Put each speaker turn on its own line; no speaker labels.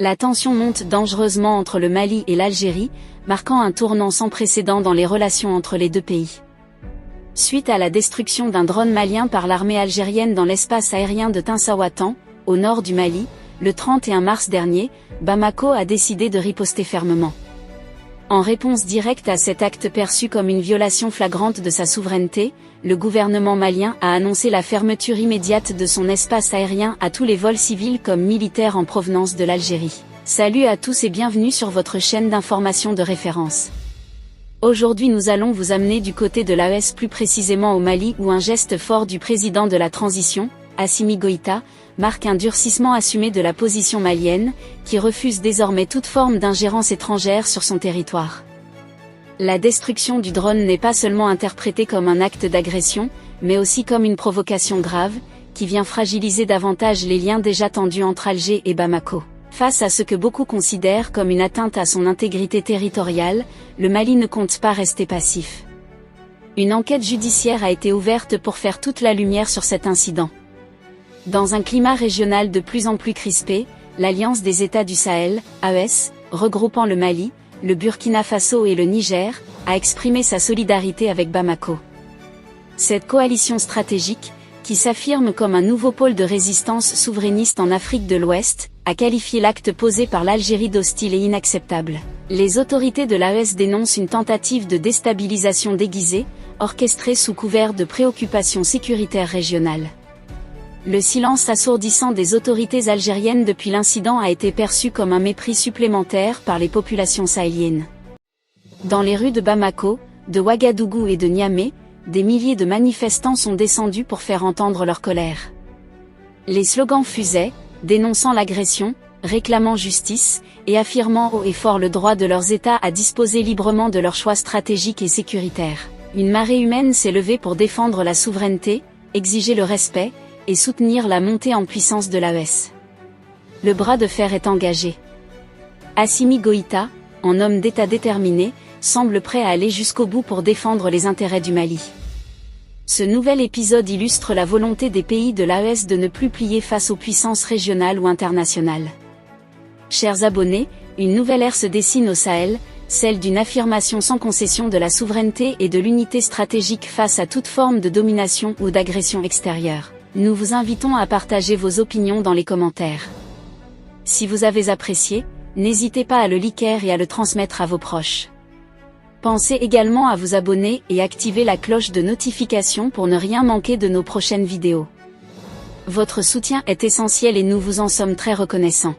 La tension monte dangereusement entre le Mali et l'Algérie, marquant un tournant sans précédent dans les relations entre les deux pays. Suite à la destruction d'un drone malien par l'armée algérienne dans l'espace aérien de Tinsawatan, au nord du Mali, le 31 mars dernier, Bamako a décidé de riposter fermement. En réponse directe à cet acte perçu comme une violation flagrante de sa souveraineté, le gouvernement malien a annoncé la fermeture immédiate de son espace aérien à tous les vols civils comme militaires en provenance de l'Algérie. Salut à tous et bienvenue sur votre chaîne d'information de référence. Aujourd'hui nous allons vous amener du côté de l'AES, plus précisément au Mali, où un geste fort du président de la transition, Assimi Goïta, marque un durcissement assumé de la position malienne, qui refuse désormais toute forme d'ingérence étrangère sur son territoire. La destruction du drone n'est pas seulement interprétée comme un acte d'agression, mais aussi comme une provocation grave, qui vient fragiliser davantage les liens déjà tendus entre Alger et Bamako. Face à ce que beaucoup considèrent comme une atteinte à son intégrité territoriale, le Mali ne compte pas rester passif. Une enquête judiciaire a été ouverte pour faire toute la lumière sur cet incident. Dans un climat régional de plus en plus crispé, l'Alliance des États du Sahel, AES, regroupant le Mali, le Burkina Faso et le Niger, a exprimé sa solidarité avec Bamako. Cette coalition stratégique, qui s'affirme comme un nouveau pôle de résistance souverainiste en Afrique de l'Ouest, a qualifié l'acte posé par l'Algérie d'hostile et inacceptable. Les autorités de l'AES dénoncent une tentative de déstabilisation déguisée, orchestrée sous couvert de préoccupations sécuritaires régionales. Le silence assourdissant des autorités algériennes depuis l'incident a été perçu comme un mépris supplémentaire par les populations sahéliennes. Dans les rues de Bamako, de Ouagadougou et de Niamey, des milliers de manifestants sont descendus pour faire entendre leur colère. Les slogans fusaient, dénonçant l'agression, réclamant justice, et affirmant haut et fort le droit de leurs États à disposer librement de leurs choix stratégiques et sécuritaires. Une marée humaine s'est levée pour défendre la souveraineté, exiger le respect, et soutenir la montée en puissance de l'AES. Le bras de fer est engagé. Assimi Goïta, en homme d'État déterminé, semble prêt à aller jusqu'au bout pour défendre les intérêts du Mali. Ce nouvel épisode illustre la volonté des pays de l'AES de ne plus plier face aux puissances régionales ou internationales. Chers abonnés, une nouvelle ère se dessine au Sahel, celle d'une affirmation sans concession de la souveraineté et de l'unité stratégique face à toute forme de domination ou d'agression extérieure. Nous vous invitons à partager vos opinions dans les commentaires. Si vous avez apprécié, n'hésitez pas à le liker et à le transmettre à vos proches. Pensez également à vous abonner et activer la cloche de notification pour ne rien manquer de nos prochaines vidéos. Votre soutien est essentiel et nous vous en sommes très reconnaissants.